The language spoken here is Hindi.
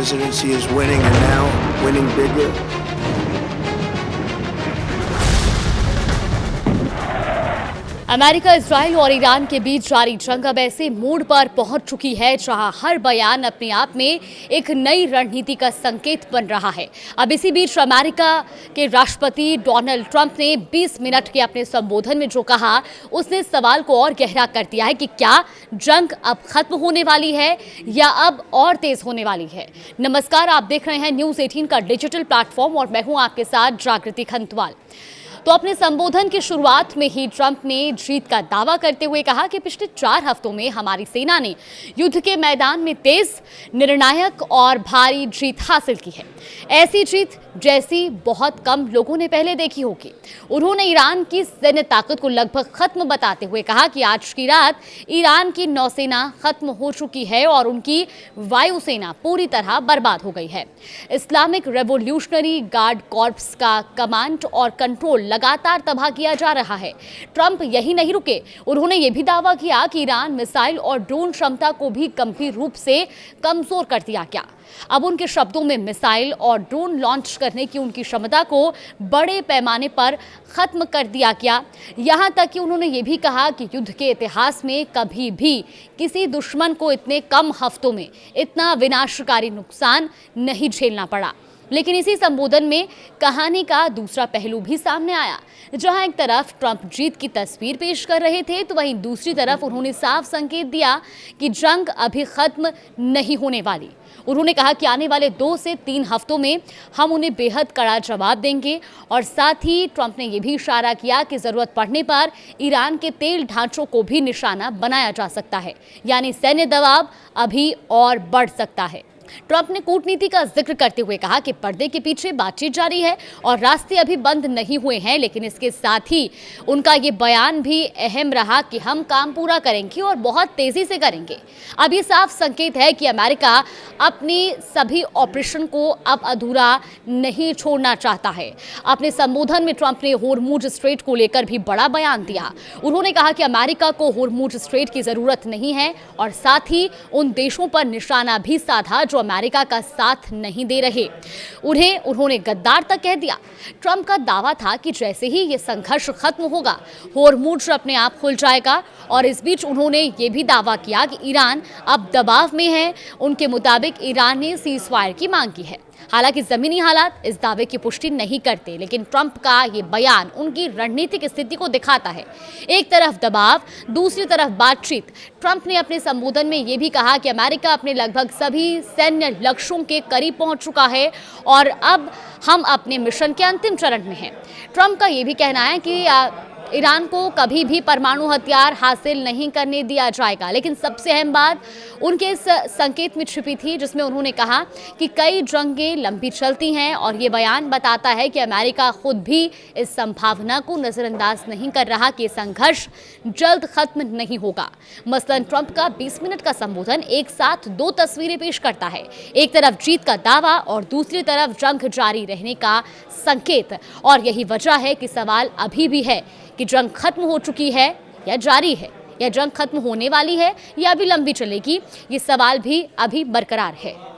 presidency is winning and now winning bigger. America, Israel और ईरान के बीच जारी जंग अब ऐसे मोड़ पर पहुंच चुकी है जहां हर बयान अपने आप में एक नई रणनीति का संकेत बन रहा है। अब इसी बीच अमेरिका के राष्ट्रपति डोनाल्ड ट्रंप ने 20 मिनट के अपने संबोधन में जो कहा, उसने सवाल को और गहरा कर दिया है कि क्या जंग अब खत्म होने वाली है या अब और तेज होने वाली है। नमस्कार, आप देख रहे हैं न्यूज़ 18 का डिजिटल प्लेटफॉर्म और मैं हूं आपके साथ जागृति खंतवाल। तो अपने संबोधन की शुरुआत में ही ट्रंप ने जीत का दावा करते हुए कहा कि पिछले 4 हफ्तों में हमारी सेना ने युद्ध के मैदान में तेज, निर्णायक और भारी जीत हासिल की है। ऐसी जीत जैसी बहुत कम लोगों ने पहले देखी होगी। उन्होंने ईरान की सैन्य ताकत को लगभग खत्म बताते हुए कहा कि आज की रात ईरान की नौसेना खत्म हो चुकी है और उनकी वायुसेना पूरी तरह बर्बाद हो गई है। इस्लामिक रेवोल्यूशनरी गार्ड कॉर्प्स का कमांड और कंट्रोल लगातार तबाह किया जा रहा है। ट्रंप यही नहीं रुके, उन्होंने ये भी दावा किया कि ईरान मिसाइल और ड्रोन क्षमता को भी गंभीर रूप से कमजोर कर दिया गया। अब उनके शब्दों में मिसाइल और ड्रोन लॉन्च करने की उनकी क्षमता को बड़े पैमाने पर खत्म कर दिया गया। यहां तक कि उन्होंने ये भी कहा कि युद्ध के इतिहास में कभी भी किसी दुश्मन को इतने कम हफ्तों में इतना विनाशकारी नुकसान नहीं झेलना पड़ा। लेकिन इसी संबोधन में कहानी का दूसरा पहलू भी सामने आया। जहां एक तरफ ट्रंप जीत की तस्वीर पेश कर रहे थे, तो वहीं दूसरी तरफ उन्होंने साफ संकेत दिया कि जंग अभी खत्म नहीं होने वाली। उन्होंने कहा कि आने वाले 2 से 3 हफ्तों में हम उन्हें बेहद कड़ा जवाब देंगे और साथ ही ट्रंप ने यह भी इशारा किया कि जरूरत पड़ने पर ईरान के तेल ढांचों को भी निशाना बनाया जा सकता है, यानी सैन्य दबाव अभी और बढ़ सकता है। ट्रंप ने कूटनीति का जिक्र करते हुए कहा कि पर्दे के पीछे बातचीत जारी है और रास्ते अभी बंद नहीं हुए हैं, लेकिन इसके साथ ही उनका ये बयान भी अहम रहा कि हम काम पूरा करेंगे और बहुत तेजी से करेंगे। अब ये साफ संकेत है कि अमेरिका अपनी सभी ऑपरेशन को अब अधूरा नहीं छोड़ना चाहता है। अपने संबोधन में ट्रंप ने होर्मुज स्ट्रेट को लेकर भी बड़ा बयान दिया। उन्होंने कहा कि अमेरिका को होर्मुज स्ट्रेट की जरूरत नहीं है और साथ ही उन देशों पर निशाना भी साधा जो अमेरिका का साथ नहीं दे रहे। उन्होंने गद्दार तक कह दिया। ट्रंप का दावा था कि जैसे ही ये संघर्ष खत्म होगा, होर्मुज अपने आप खुल जाएगा और इस बीच उन्होंने ये भी दावा किया कि ईरान अब दबाव में है। उनके मुताबिक ईरान ने सीज़फायर की मांग की है। हालांकि जमीनी हालात इस दावे की पुष्टि नहीं करते, लेकिन ट्रंप का ये बयान उनकी रणनीतिक स्थिति को दिखाता है। एक तरफ दबाव, दूसरी तरफ बातचीत। ट्रंप ने अपने संबोधन में ये भी कहा कि अमेरिका अपने लगभग सभी सैन्य लक्ष्यों के करीब पहुंच चुका है और अब हम अपने मिशन के अंतिम चरण में हैं। ट्रंप का ये भी कहना है कि ईरान को कभी भी परमाणु हथियार हासिल नहीं करने दिया जाएगा। लेकिन सबसे अहम बात उनके इस संकेत में छिपी थी, जिसमें उन्होंने कहा कि कई जंगें लंबी चलती हैं और ये बयान बताता है कि अमेरिका खुद भी इस संभावना को नजरअंदाज नहीं कर रहा कि संघर्ष जल्द खत्म नहीं होगा। मसलन ट्रंप का 20 मिनट का संबोधन एक साथ 2 तस्वीरें पेश करता है। एक तरफ जीत का दावा और दूसरी तरफ जंग जारी रहने का संकेत। और यही वजह है कि सवाल अभी भी है कि जंग खत्म हो चुकी है या जारी है, या जंग खत्म होने वाली है या अभी लंबी चलेगी। ये सवाल भी अभी बरकरार है।